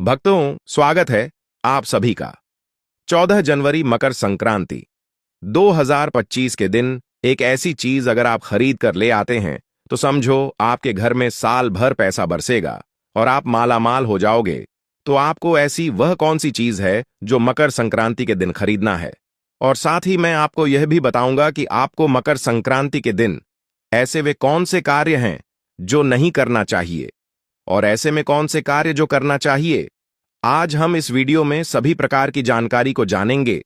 भक्तों, स्वागत है आप सभी का। 14 जनवरी मकर संक्रांति 2025 के दिन एक ऐसी चीज अगर आप खरीद कर ले आते हैं तो समझो आपके घर में साल भर पैसा बरसेगा और आप मालामाल हो जाओगे। तो आपको ऐसी वह कौन सी चीज है जो मकर संक्रांति के दिन खरीदना है। और साथ ही मैं आपको यह भी बताऊंगा कि आपको मकर संक्रांति के दिन ऐसे वे कौन से कार्य हैं जो नहीं करना चाहिए और ऐसे में कौन से कार्य जो करना चाहिए। आज हम इस वीडियो में सभी प्रकार की जानकारी को जानेंगे,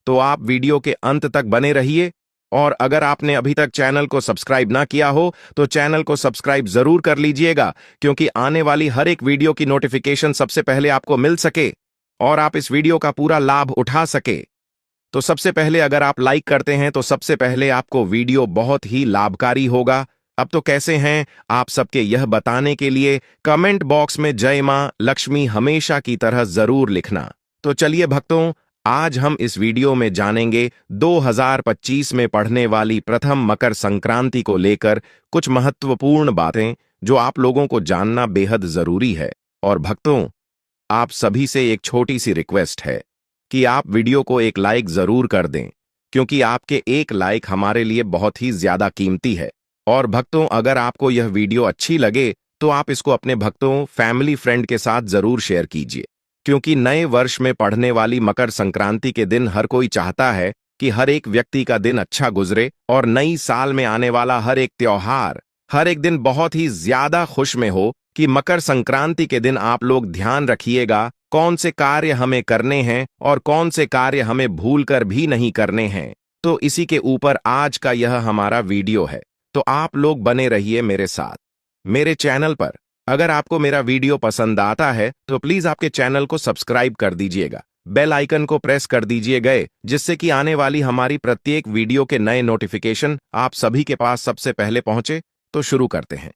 तो आप वीडियो के अंत तक बने रहिए। और अगर आपने अभी तक चैनल को सब्सक्राइब ना किया हो तो चैनल को सब्सक्राइब जरूर कर लीजिएगा, क्योंकि आने वाली हर एक वीडियो की नोटिफिकेशन सबसे पहले आपको मिल सके और आप इस वीडियो का पूरा लाभ उठा सके। तो सबसे पहले अगर आप लाइक करते हैं तो सबसे पहले आपको वीडियो बहुत ही लाभकारी होगा। अब तो कैसे हैं आप सबके यह बताने के लिए कमेंट बॉक्स में जय मां लक्ष्मी हमेशा की तरह जरूर लिखना। तो चलिए भक्तों, आज हम इस वीडियो में जानेंगे 2025 में पढ़ने वाली प्रथम मकर संक्रांति को लेकर कुछ महत्वपूर्ण बातें जो आप लोगों को जानना बेहद जरूरी है। और भक्तों, आप सभी से एक छोटी सी रिक्वेस्ट है कि आप वीडियो को एक लाइक जरूर कर दें, क्योंकि आपके एक लाइक हमारे लिए बहुत ही ज्यादा कीमती है। और भक्तों, अगर आपको यह वीडियो अच्छी लगे तो आप इसको अपने भक्तों, फैमिली, फ्रेंड के साथ जरूर शेयर कीजिए, क्योंकि नए वर्ष में पढ़ने वाली मकर संक्रांति के दिन हर कोई चाहता है कि हर एक व्यक्ति का दिन अच्छा गुजरे और नई साल में आने वाला हर एक त्योहार, हर एक दिन बहुत ही ज्यादा खुश में हो। कि मकर संक्रांति के दिन आप लोग ध्यान रखिएगा कौन से कार्य हमें करने हैं और कौन से कार्य हमें भूलकर भी नहीं करने हैं। तो इसी के ऊपर आज का यह हमारा वीडियो है, तो आप लोग बने रहिए मेरे साथ मेरे चैनल पर। अगर आपको मेरा वीडियो पसंद आता है तो प्लीज आपके चैनल को सब्सक्राइब कर दीजिएगा, बेल आइकन को प्रेस कर दीजिए गए, जिससे कि आने वाली हमारी प्रत्येक वीडियो के नए नोटिफिकेशन आप सभी के पास सबसे पहले पहुंचे। तो शुरू करते हैं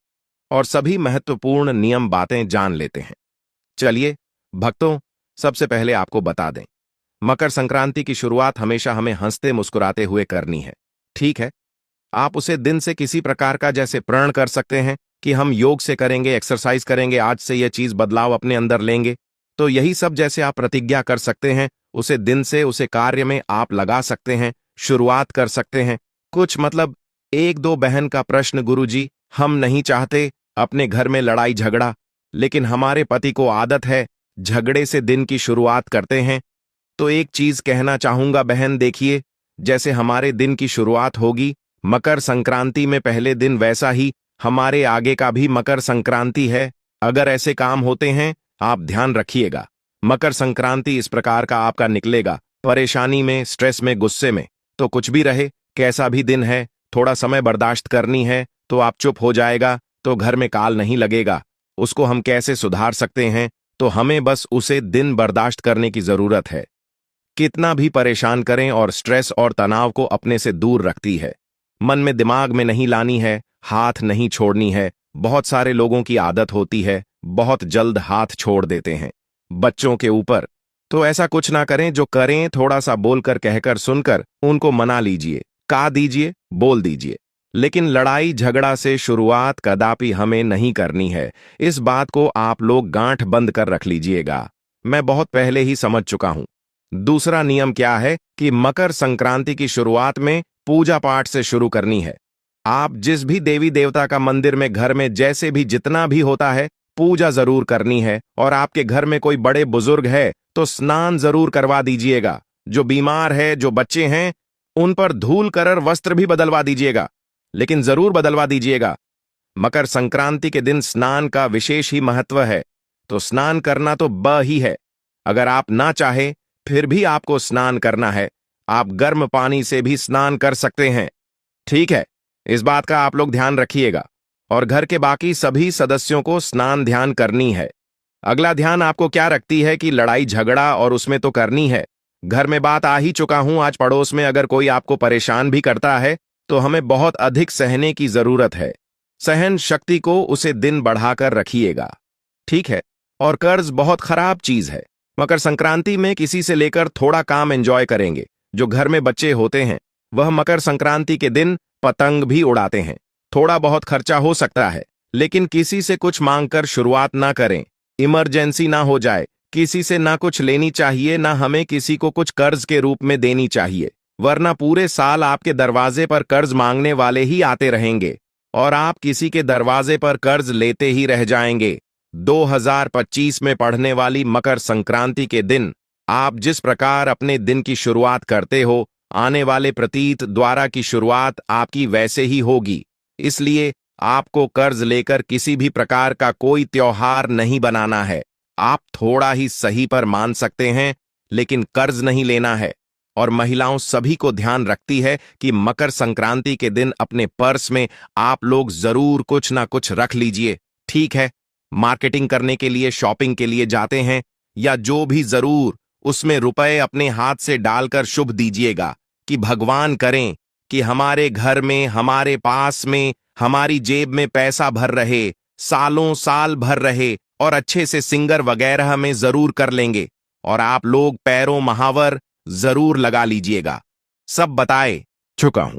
और सभी महत्वपूर्ण नियम बातें जान लेते हैं। चलिए भक्तों, सबसे पहले आपको बता दें, मकर संक्रांति की शुरुआत हमेशा हमें हंसते मुस्कुराते हुए करनी है। ठीक है, आप उसे दिन से किसी प्रकार का जैसे प्रण कर सकते हैं कि हम योग से करेंगे, एक्सरसाइज करेंगे, आज से यह चीज बदलाव अपने अंदर लेंगे। तो यही सब जैसे आप प्रतिज्ञा कर सकते हैं, उसे दिन से उसे कार्य में आप लगा सकते हैं, शुरुआत कर सकते हैं। कुछ मतलब एक दो बहन का प्रश्न, गुरुजी हम नहीं चाहते अपने घर में लड़ाई झगड़ा, लेकिन हमारे पति को आदत है झगड़े से दिन की शुरुआत करते हैं। तो एक चीज कहना चाहूंगा बहन, देखिए जैसे हमारे दिन की शुरुआत होगी मकर संक्रांति में पहले दिन, वैसा ही हमारे आगे का भी मकर संक्रांति है। अगर ऐसे काम होते हैं आप ध्यान रखिएगा, मकर संक्रांति इस प्रकार का आपका निकलेगा, परेशानी में, स्ट्रेस में, गुस्से में। तो कुछ भी रहे, कैसा भी दिन है, थोड़ा समय बर्दाश्त करनी है तो आप चुप हो जाएगा तो घर में काल नहीं लगेगा। उसको हम कैसे सुधार सकते हैं, तो हमें बस उसे दिन बर्दाश्त करने की जरूरत है। कितना भी परेशान करें और स्ट्रेस और तनाव को अपने से दूर रखती है, मन में दिमाग में नहीं लानी है, हाथ नहीं छोड़नी है। बहुत सारे लोगों की आदत होती है बहुत जल्द हाथ छोड़ देते हैं बच्चों के ऊपर। तो ऐसा कुछ ना करें, जो करें थोड़ा सा बोलकर, कहकर, सुनकर उनको मना लीजिए, कहा दीजिए, बोल दीजिए। लेकिन लड़ाई झगड़ा से शुरुआत कदापि हमें नहीं करनी है। इस बात को आप लोग गांठ बंद कर रख लीजिएगा, मैं बहुत पहले ही समझ चुका हूं। दूसरा नियम क्या है कि मकर संक्रांति की शुरुआत में पूजा पाठ से शुरू करनी है। आप जिस भी देवी देवता का मंदिर में, घर में, जैसे भी जितना भी होता है, पूजा जरूर करनी है। और आपके घर में कोई बड़े बुजुर्ग है तो स्नान जरूर करवा दीजिएगा। जो बीमार है, जो बच्चे हैं, उन पर धूल कर वस्त्र भी बदलवा दीजिएगा, लेकिन जरूर बदलवा दीजिएगा। मकर संक्रांति के दिन स्नान का विशेष ही महत्व है, तो स्नान करना तो ब ही है। अगर आप ना चाहे फिर भी आपको स्नान करना है, आप गर्म पानी से भी स्नान कर सकते हैं। ठीक है, इस बात का आप लोग ध्यान रखिएगा। और घर के बाकी सभी सदस्यों को स्नान ध्यान करनी है। अगला ध्यान आपको क्या रखती है कि लड़ाई झगड़ा और उसमें तो करनी है। घर में बात आ ही चुका हूं, आज पड़ोस में अगर कोई आपको परेशान भी करता है तो हमें बहुत अधिक सहने की जरूरत है। सहन शक्ति को उसे दिन बढ़ाकर रखिएगा। ठीक है, और कर्ज बहुत खराब चीज है। मकर संक्रांति में किसी से लेकर थोड़ा काम एंजॉय करेंगे। जो घर में बच्चे होते हैं वह मकर संक्रांति के दिन पतंग भी उड़ाते हैं। थोड़ा बहुत खर्चा हो सकता है, लेकिन किसी से कुछ मांगकर शुरुआत ना करें। इमरजेंसी ना हो जाए किसी से ना कुछ लेनी चाहिए, ना हमें किसी को कुछ कर्ज के रूप में देनी चाहिए, वरना पूरे साल आपके दरवाजे पर कर्ज मांगने वाले ही आते रहेंगे और आप किसी के दरवाजे पर कर्ज लेते ही रह जाएंगे। 2025 में पढ़ने वाली मकर संक्रांति के दिन आप जिस प्रकार अपने दिन की शुरुआत करते हो, आने वाले प्रतीत द्वारा की शुरुआत आपकी वैसे ही होगी। इसलिए आपको कर्ज लेकर किसी भी प्रकार का कोई त्योहार नहीं बनाना है। आप थोड़ा ही सही पर मान सकते हैं, लेकिन कर्ज नहीं लेना है। और महिलाओं सभी को ध्यान रखती है कि मकर संक्रांति के दिन अपने पर्स में आप लोग जरूर कुछ ना कुछ रख लीजिए। ठीक है, मार्केटिंग करने के लिए, शॉपिंग के लिए जाते हैं या जो भी, जरूर उसमें रुपए अपने हाथ से डालकर शुभ दीजिएगा कि भगवान करें कि हमारे घर में, हमारे पास में, हमारी जेब में पैसा भर रहे, सालों साल भर रहे और अच्छे से सिंगर वगैरह में जरूर कर लेंगे। और आप लोग पैरों महावर जरूर लगा लीजिएगा। सब बताए चुका हूं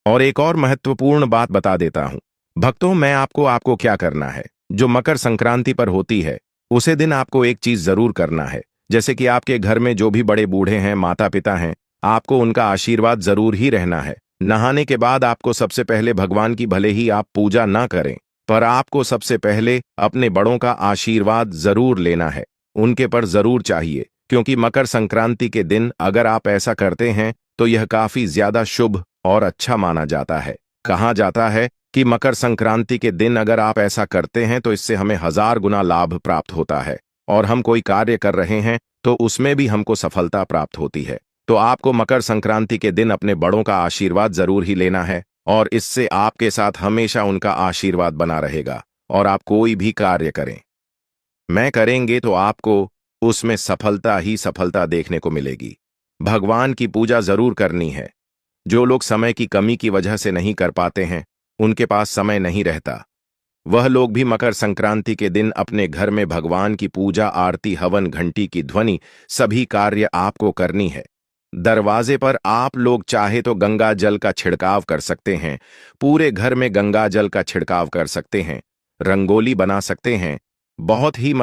और एक और महत्वपूर्ण बात बता देता हूं। भक्तों, मैं आपको क्या करना है। जो मकर संक्रांति पर होती है, उसे दिन आपको एक चीज जरूर करना है। जैसे कि आपके घर में जो भी बड़े बूढ़े हैं, माता पिता हैं, आपको उनका आशीर्वाद जरूर ही रहना है। नहाने के बाद आपको सबसे पहले भगवान की, भले ही आप पूजा ना करें, पर आपको सबसे पहले अपने बड़ों का आशीर्वाद जरूर लेना है। उनके पर जरूर चाहिए, क्योंकि मकर संक्रांति के दिन अगर आप ऐसा करते हैं तो यह काफी ज्यादा शुभ और अच्छा माना जाता है। कहा जाता है कि मकर संक्रांति के दिन अगर आप ऐसा करते हैं तो इससे हमें 1000 गुना लाभ प्राप्त होता है और हम कोई कार्य कर रहे हैं तो उसमें भी हमको सफलता प्राप्त होती है। तो आपको मकर संक्रांति के दिन अपने बड़ों का आशीर्वाद जरूर ही लेना है और इससे आपके साथ हमेशा उनका आशीर्वाद बना रहेगा। और आप कोई भी कार्य करें, मैं करेंगे तो आपको उसमें सफलता ही सफलता देखने को मिलेगी। भगवान की पूजा जरूर करनी है। जो लोग समय की कमी की वजह से नहीं कर पाते हैं, उनके पास समय नहीं रहता, वह लोग भी मकर संक्रांति के दिन अपने घर में भगवान की पूजा, आरती, हवन, घंटी की ध्वनि, सभी कार्य आपको करनी है। दरवाजे पर आप लोग चाहे तो गंगा जल का छिड़काव कर सकते हैं, पूरे घर में गंगा जल का छिड़काव कर सकते हैं, रंगोली बना सकते हैं। बहुत ही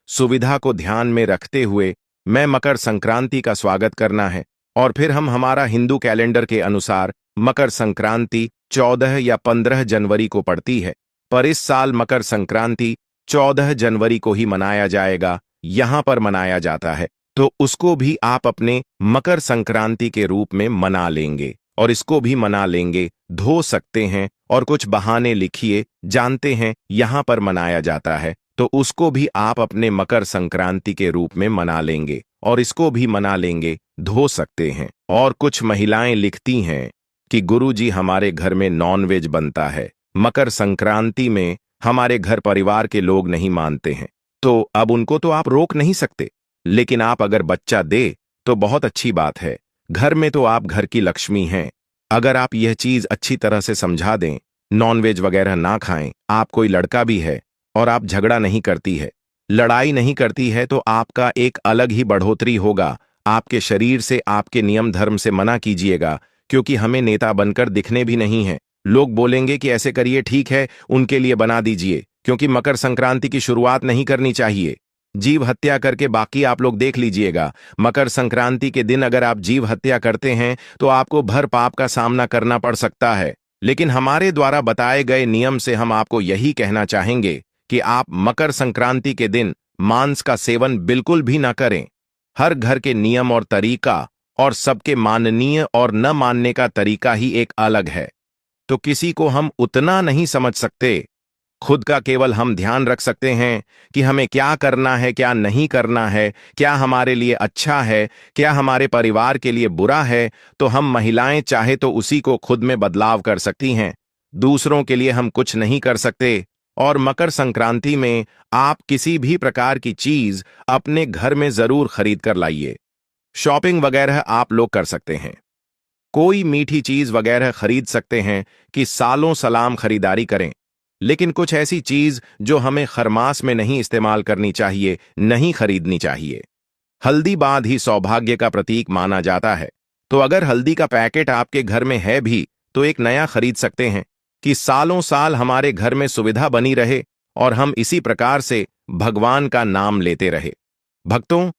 सुविधा को ध्यान में रखते हुए मैं मकर संक्रांति का स्वागत करना है। और फिर हम हमारा हिंदू कैलेंडर के अनुसार मकर संक्रांति 14 या 15 जनवरी को पड़ती है, पर इस साल मकर संक्रांति 14 जनवरी को ही मनाया जाएगा, यहां पर मनाया जाता है। तो उसको भी आप अपने मकर संक्रांति के रूप में मना लेंगे और इसको भी मना लेंगे, धो सकते हैं और कुछ बहाने लिखिए, जानते हैं यहां पर मनाया जाता है, तो उसको भी आप अपने मकर संक्रांति के रूप में मना लेंगे और इसको भी मना लेंगे, धो सकते हैं। और कुछ महिलाएं लिखती हैं कि गुरुजी हमारे घर में नॉनवेज बनता है, मकर संक्रांति में हमारे घर परिवार के लोग नहीं मानते हैं। तो अब उनको तो आप रोक नहीं सकते, लेकिन आप अगर बच्चा दे तो बहुत अच्छी बात है। घर में तो आप घर की लक्ष्मी हैं। अगर आप यह चीज अच्छी तरह से समझा दें, नॉनवेज वगैरह ना खाएं, आप कोई लड़का भी है और आप झगड़ा नहीं करती है, लड़ाई नहीं करती है, तो आपका एक अलग ही बढ़ोतरी होगा। आपके शरीर से, आपके नियम धर्म से मना कीजिएगा, क्योंकि हमें नेता बनकर दिखने भी नहीं है। लोग बोलेंगे कि ऐसे करिए, ठीक है, उनके लिए बना दीजिए, क्योंकि मकर संक्रांति की शुरुआत नहीं करनी चाहिए। जीव हत्या करके बाकी आप लोग देख लीजिएगा। मकर संक्रांति के दिन अगर आप जीव हत्या करते हैं तो आपको भर पाप का सामना करना पड़ सकता है। लेकिन हमारे द्वारा बताए गए नियम से हम आपको यही कहना चाहेंगे कि आप मकर संक्रांति के दिन मांस का सेवन बिल्कुल भी ना करें। हर घर के नियम और तरीका और सबके माननीय और न मानने का तरीका ही एक अलग है, तो किसी को हम उतना नहीं समझ सकते। खुद का केवल हम ध्यान रख सकते हैं कि हमें क्या करना है, क्या नहीं करना है, क्या हमारे लिए अच्छा है, क्या हमारे परिवार के लिए बुरा है। तो हम महिलाएं चाहे तो उसी को खुद में बदलाव कर सकती हैं, दूसरों के लिए हम कुछ नहीं कर सकते। और मकर संक्रांति में आप किसी भी प्रकार की चीज अपने घर में जरूर खरीद कर लाइए। शॉपिंग वगैरह आप लोग कर सकते हैं, कोई मीठी चीज वगैरह खरीद सकते हैं कि सालों सलाम खरीदारी करें। लेकिन कुछ ऐसी चीज जो हमें खरमास में नहीं इस्तेमाल करनी चाहिए, नहीं खरीदनी चाहिए। हल्दी बांध ही सौभाग्य का प्रतीक माना जाता है, तो अगर हल्दी का पैकेट आपके घर में है भी तो एक नया खरीद सकते हैं कि सालों साल हमारे घर में सुविधा बनी रहे और हम इसी प्रकार से भगवान का नाम लेते रहे। भक्तों,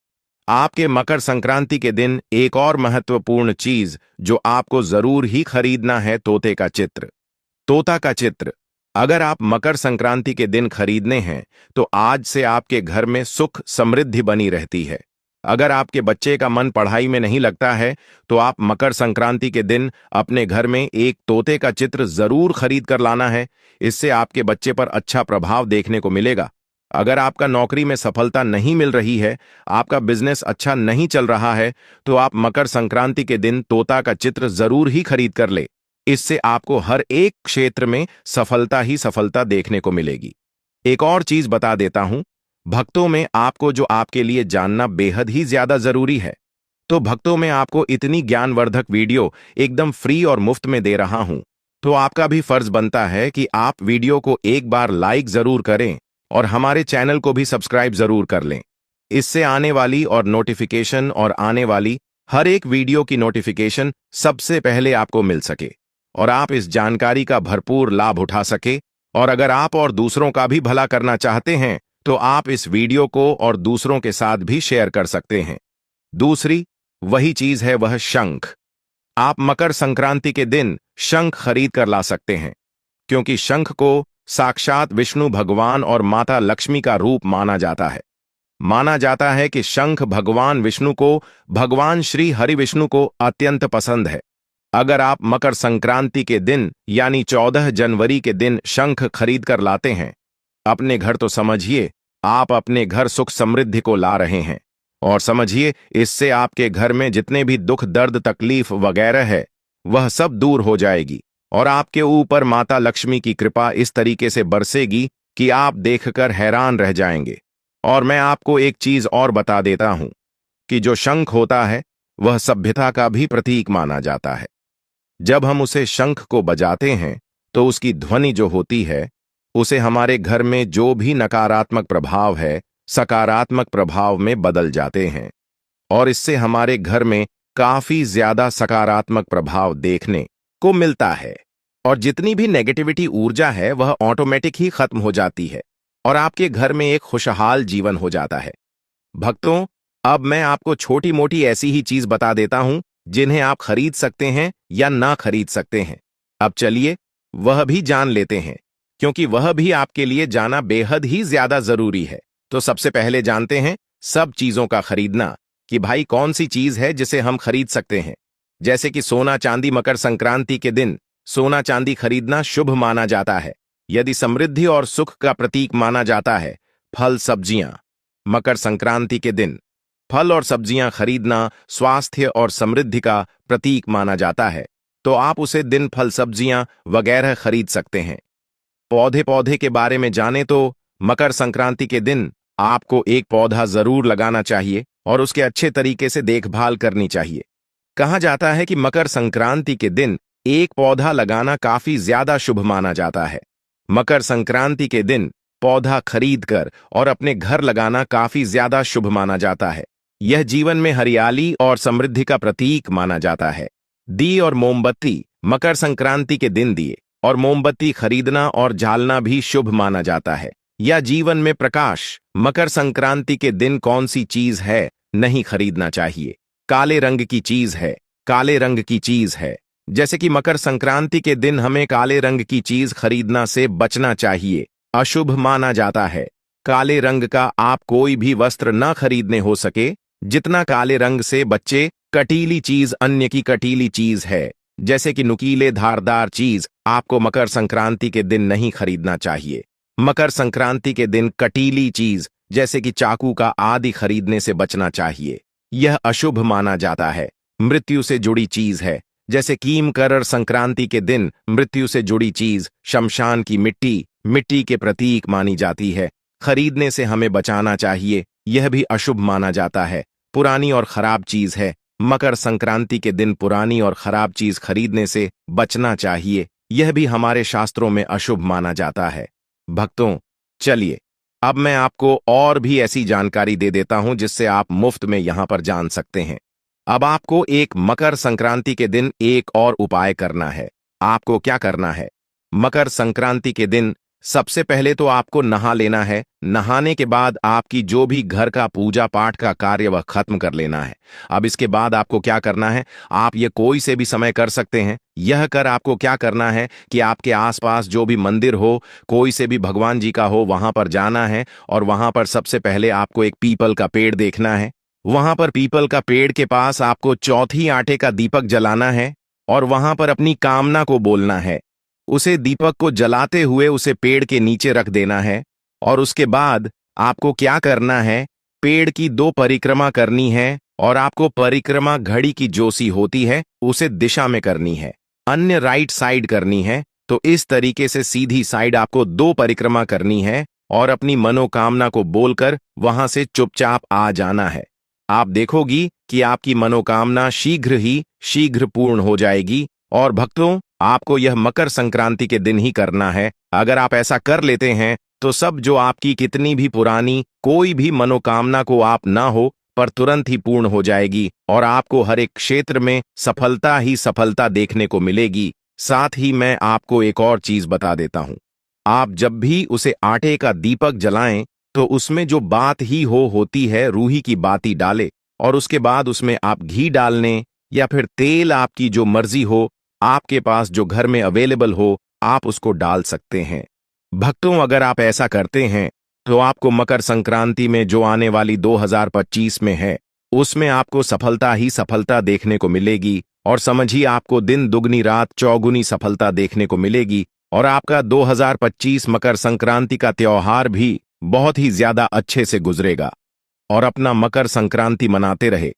आपके मकर संक्रांति के दिन एक और महत्वपूर्ण चीज जो आपको जरूर ही खरीदना है, तोते का चित्र। तोता का चित्र अगर आप मकर संक्रांति के दिन खरीदने हैं तो आज से आपके घर में सुख समृद्धि बनी रहती है। अगर आपके बच्चे का मन पढ़ाई में नहीं लगता है तो आप मकर संक्रांति के दिन अपने घर में एक तोते का चित्र जरूर खरीद कर लाना है। इससे आपके बच्चे पर अच्छा प्रभाव देखने को मिलेगा। अगर आपका नौकरी में सफलता नहीं मिल रही है, आपका बिजनेस अच्छा नहीं चल रहा है, तो आप मकर संक्रांति के दिन तोता का चित्र जरूर ही खरीद कर ले। इससे आपको हर एक क्षेत्र में सफलता ही सफलता देखने को मिलेगी। एक और चीज बता देता हूं, भक्तों में आपको जो आपके लिए जानना बेहद ही ज्यादा जरूरी है, तो भक्तों में आपको इतनी ज्ञानवर्धक वीडियो एकदम फ्री और मुफ्त में दे रहा हूं, तो आपका भी फर्ज बनता है कि आप वीडियो को एक बार लाइक जरूर करें और हमारे चैनल को भी सब्सक्राइब जरूर कर लें। इससे आने वाली और नोटिफिकेशन और आने वाली हर एक वीडियो की नोटिफिकेशन सबसे पहले आपको मिल सके और आप इस जानकारी का भरपूर लाभ उठा सके। और अगर आप और दूसरों का भी भला करना चाहते हैं तो आप इस वीडियो को और दूसरों के साथ भी शेयर कर सकते हैं। दूसरी वही चीज है, वह शंख। आप मकर संक्रांति के दिन शंख खरीद कर ला सकते हैं, क्योंकि शंख को साक्षात विष्णु भगवान और माता लक्ष्मी का रूप माना जाता है। माना जाता है कि शंख भगवान विष्णु को, भगवान श्री हरि विष्णु को अत्यंत पसंद है। अगर आप मकर संक्रांति के दिन यानी 14 जनवरी के दिन शंख खरीद कर लाते हैं अपने घर, तो समझिए आप अपने घर सुख समृद्धि को ला रहे हैं। और समझिए इससे आपके घर में जितने भी दुख दर्द तकलीफ वगैरह है वह सब दूर हो जाएगी और आपके ऊपर माता लक्ष्मी की कृपा इस तरीके से बरसेगी कि आप देखकर हैरान रह जाएंगे। और मैं आपको एक चीज और बता देता हूं कि जो शंख होता है वह सभ्यता का भी प्रतीक माना जाता है। जब हम उसे शंख को बजाते हैं तो उसकी ध्वनि जो होती है उसे हमारे घर में जो भी नकारात्मक प्रभाव है सकारात्मक प्रभाव में बदल जाते हैं और इससे हमारे घर में काफी ज्यादा सकारात्मक प्रभाव देखने को मिलता है और जितनी भी नेगेटिविटी ऊर्जा है वह ऑटोमेटिक ही खत्म हो जाती है और आपके घर में एक खुशहाल जीवन हो जाता है। भक्तों, अब मैं आपको छोटी मोटी ऐसी ही चीज बता देता हूं जिन्हें आप खरीद सकते हैं या ना खरीद सकते हैं। अब चलिए वह भी जान लेते हैं, क्योंकि वह भी आपके लिए जाना बेहद ही ज्यादा जरूरी है। तो सबसे पहले जानते हैं सब चीजों का खरीदना, कि भाई कौन सी चीज है जिसे हम खरीद सकते हैं। जैसे कि सोना चांदी। मकर संक्रांति के दिन सोना चांदी खरीदना शुभ माना जाता है, यदि समृद्धि और सुख का प्रतीक माना जाता है। फल सब्जियां। मकर संक्रांति के दिन फल और सब्जियां खरीदना स्वास्थ्य और समृद्धि का प्रतीक माना जाता है, तो आप उसे दिन फल सब्जियां वगैरह खरीद सकते हैं। पौधे के बारे में जाने तो मकर संक्रांति के दिन आपको एक पौधा जरूर लगाना चाहिए और उसके अच्छे तरीके से देखभाल करनी चाहिए। कहा जाता है कि मकर संक्रांति के दिन एक पौधा लगाना काफी ज्यादा शुभ माना जाता है। मकर संक्रांति के दिन पौधा खरीदकर और अपने घर लगाना काफी ज्यादा शुभ माना जाता है। यह जीवन में हरियाली और समृद्धि का प्रतीक माना जाता है। दिए और मोमबत्ती। मकर संक्रांति के दिन दिए और मोमबत्ती खरीदना और जालना भी शुभ माना जाता है, या जीवन में प्रकाश। मकर संक्रांति के दिन कौन सी चीज है नहीं खरीदना चाहिए? काले रंग की चीज है। काले रंग की चीज है, जैसे कि मकर संक्रांति के दिन हमें काले रंग की चीज खरीदना से बचना चाहिए, अशुभ माना जाता है। काले रंग का आप कोई भी वस्त्र न खरीदने हो सके जितना काले रंग से बच्चे। कटीली चीज अन्य की कटीली चीज है, जैसे कि नुकीले धारदार चीज आपको मकर संक्रांति के दिन नहीं खरीदना चाहिए। मकर संक्रांति के दिन कटीली चीज जैसे कि चाकू का आदि खरीदने से बचना चाहिए, यह अशुभ माना जाता है। मृत्यु से जुड़ी चीज है, जैसे कीमकरर संक्रांति के दिन मृत्यु से जुड़ी चीज शमशान की मिट्टी के प्रतीक मानी जाती है, खरीदने से हमें बचाना चाहिए, यह भी अशुभ माना जाता है। पुरानी और खराब चीज है, मकर संक्रांति के दिन पुरानी और खराब चीज खरीदने से बचना चाहिए, यह भी हमारे शास्त्रों में अशुभ माना जाता है। भक्तों, चलिए अब मैं आपको और भी ऐसी जानकारी दे देता हूं जिससे आप मुफ्त में यहां पर जान सकते हैं। अब आपको एक मकर संक्रांति के दिन एक और उपाय करना है। आपको क्या करना है? मकर संक्रांति के दिन सबसे पहले तो आपको नहा लेना है। नहाने के बाद आपकी जो भी घर का पूजा पाठ का कार्य वह खत्म कर लेना है। अब इसके बाद आपको क्या करना है, आप ये कोई से भी समय कर सकते हैं। यह कर आपको क्या करना है कि आपके आसपास जो भी मंदिर हो, कोई से भी भगवान जी का हो, वहां पर जाना है और वहां पर सबसे पहले आपको एक पीपल का पेड़ देखना है। वहां पर पीपल का पेड़ के पास आपको चौथी आटे का दीपक जलाना है और वहां पर अपनी कामना को बोलना है। उसे दीपक को जलाते हुए उसे पेड़ के नीचे रख देना है और उसके बाद आपको क्या करना है, पेड़ की 2 परिक्रमा करनी है और आपको परिक्रमा घड़ी की जोसी होती है उसे दिशा में करनी है, अन्य राइट साइड करनी है। तो इस तरीके से सीधी साइड आपको 2 परिक्रमा करनी है और अपनी मनोकामना को बोलकर वहां से चुपचाप आ जाना है। आप देखोगी कि आपकी मनोकामना शीघ्र पूर्ण हो जाएगी। और भक्तों, आपको यह मकर संक्रांति के दिन ही करना है। अगर आप ऐसा कर लेते हैं तो सब जो आपकी कितनी भी पुरानी कोई भी मनोकामना को आप ना हो पर तुरंत ही पूर्ण हो जाएगी और आपको हर एक क्षेत्र में सफलता ही सफलता देखने को मिलेगी। साथ ही मैं आपको एक और चीज बता देता हूं, आप जब भी उसे आटे का दीपक जलाएं तो उसमें जो बात ही होती है, रूही की बाती डाले और उसके बाद उसमें आप घी डालने या फिर तेल, आपकी जो मर्जी हो, आपके पास जो घर में अवेलेबल हो, आप उसको डाल सकते हैं। भक्तों, अगर आप ऐसा करते हैं तो आपको मकर संक्रांति में जो आने वाली 2025 में है उसमें आपको सफलता ही सफलता देखने को मिलेगी और समझिए आपको दिन दुगनी रात चौगुनी सफलता देखने को मिलेगी और आपका 2025 मकर संक्रांति का त्योहार भी बहुत ही ज्यादा अच्छे से गुजरेगा। और अपना मकर संक्रांति मनाते रहे।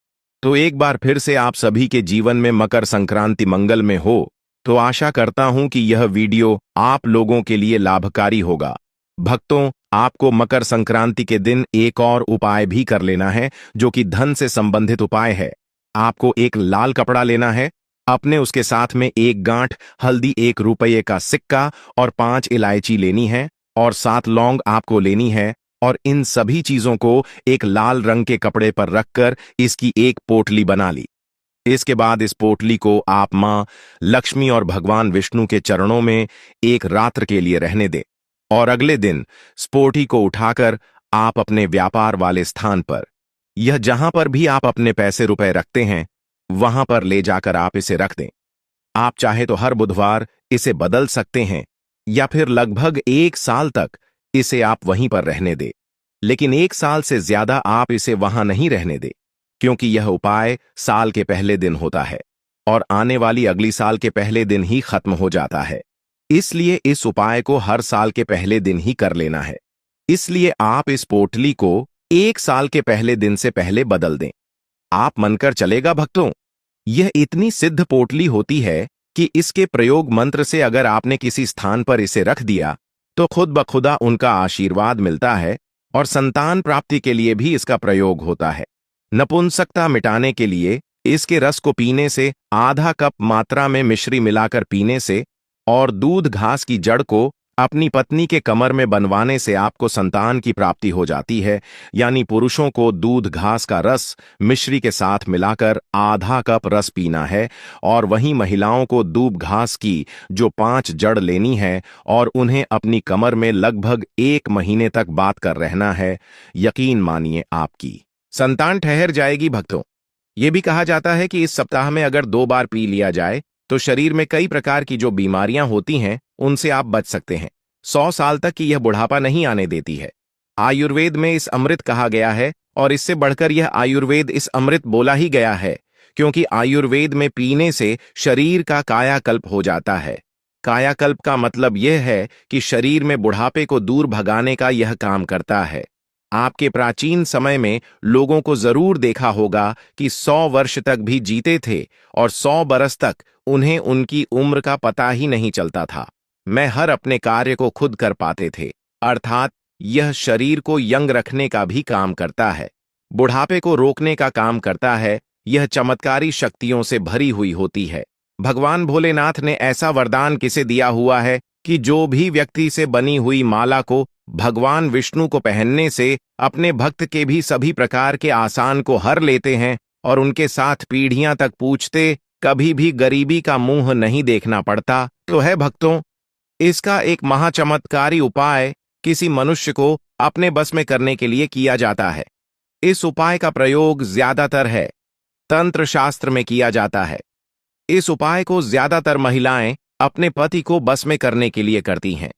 तो एक बार फिर से आप सभी के जीवन में मकर संक्रांति मंगल में हो। तो आशा करता हूं कि यह वीडियो आप लोगों के लिए लाभकारी होगा। भक्तों, आपको मकर संक्रांति के दिन एक और उपाय भी कर लेना है जो कि धन से संबंधित उपाय है। आपको एक लाल कपड़ा लेना है, अपने उसके साथ में 1 गांठ हल्दी, 1 रुपये का सिक्का और 5 इलायची लेनी है और 7 लौंग आपको लेनी है और इन सभी चीजों को एक लाल रंग के कपड़े पर रखकर इसकी एक पोटली बना ली। इसके बाद इस पोटली को आप मां लक्ष्मी और भगवान विष्णु के चरणों में एक रात्र के लिए रहने दें और अगले दिन स्पोटी को उठाकर आप अपने व्यापार वाले स्थान पर, यह जहां पर भी आप अपने पैसे रुपए रखते हैं, वहां पर ले जाकर आप इसे रख दें। आप चाहे तो हर बुधवार इसे बदल सकते हैं या फिर लगभग 1 साल तक इसे आप वहीं पर रहने दें। लेकिन 1 साल से ज्यादा आप इसे वहां नहीं रहने दें, क्योंकि यह उपाय साल के पहले दिन होता है और आने वाली अगली साल के पहले दिन ही खत्म हो जाता है। इसलिए इस उपाय को हर साल के पहले दिन ही कर लेना है। इसलिए आप इस पोटली को 1 साल के पहले दिन से पहले बदल दें। आप मानकर चलेगा भक्तों, यह इतनी सिद्ध पोटली होती है कि इसके प्रयोग मंत्र से अगर आपने किसी स्थान पर इसे रख दिया तो खुद ब खुदा उनका आशीर्वाद मिलता है और संतान प्राप्ति के लिए भी इसका प्रयोग होता है। नपुंसकता मिटाने के लिए इसके रस को पीने से, आधा कप मात्रा में मिश्री मिलाकर पीने से और दूध घास की जड़ को अपनी पत्नी के कमर में बनवाने से आपको संतान की प्राप्ति हो जाती है। यानी पुरुषों को दूध घास का रस मिश्री के साथ मिलाकर आधा कप रस पीना है और वहीं महिलाओं को दूब घास की जो 5 जड़ लेनी है और उन्हें अपनी कमर में लगभग 1 महीने तक बात कर रहना है। यकीन मानिए आपकी संतान ठहर जाएगी। भक्तों, ये भी कहा जाता है कि इस सप्ताह में अगर 2 बार पी लिया जाए तो शरीर में कई प्रकार की जो बीमारियां होती हैं उनसे आप बच सकते हैं। 100 साल तक की यह बुढ़ापा नहीं आने देती है। आयुर्वेद में इस अमृत कहा गया है और इससे बढ़कर यह आयुर्वेद इस अमृत बोला ही गया है, क्योंकि आयुर्वेद में पीने से शरीर का कायाकल्प हो जाता है। कायाकल्प का मतलब यह है कि शरीर में बुढ़ापे को दूर भगाने का यह काम करता है। आपके प्राचीन समय में लोगों को जरूर देखा होगा कि 100 वर्ष तक भी जीते थे और 100 बरस तक उन्हें उनकी उम्र का पता ही नहीं चलता था। मैं हर अपने कार्य को खुद कर पाते थे। अर्थात यह शरीर को यंग रखने का भी काम करता है, बुढ़ापे को रोकने का काम करता है। यह चमत्कारी शक्तियों से भरी हुई होती है। भगवान भोलेनाथ ने ऐसा वरदान किसे दिया हुआ है कि जो भी व्यक्ति से बनी हुई माला को भगवान विष्णु को पहनने से अपने भक्त के भी सभी प्रकार के आसान को हर लेते हैं और उनके साथ पीढ़ियां तक पूछते, कभी भी गरीबी का मुंह नहीं देखना पड़ता। तो है भक्तों, इसका एक महाचमत्कारी उपाय किसी मनुष्य को अपने बस में करने के लिए किया जाता है। इस उपाय का प्रयोग ज्यादातर है तंत्र शास्त्र में किया जाता है। इस उपाय को ज्यादातर महिलाएं अपने पति को बस में करने के लिए करती हैं।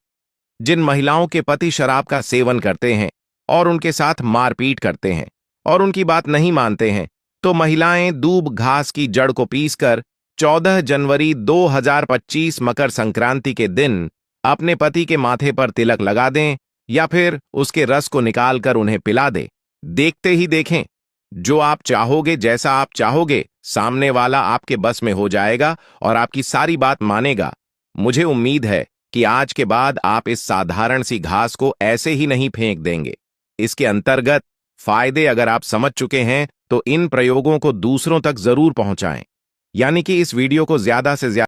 जिन महिलाओं के पति शराब का सेवन करते हैं और उनके साथ मारपीट करते हैं और उनकी बात नहीं मानते हैं, तो महिलाएं दूब घास की जड़ को पीसकर 14 जनवरी 2025 मकर संक्रांति के दिन अपने पति के माथे पर तिलक लगा दें या फिर उसके रस को निकालकर उन्हें पिला दें। देखते ही देखें, जो आप चाहोगे, जैसा आप चाहोगे, सामने वाला आपके बस में हो जाएगा और आपकी सारी बात मानेगा। मुझे उम्मीद है कि आज के बाद आप इस साधारण सी घास को ऐसे ही नहीं फेंक देंगे। इसके अंतर्गत फायदे अगर आप समझ चुके हैं तो इन प्रयोगों को दूसरों तक जरूर पहुंचाएं, यानी कि इस वीडियो को ज्यादा से ज्यादा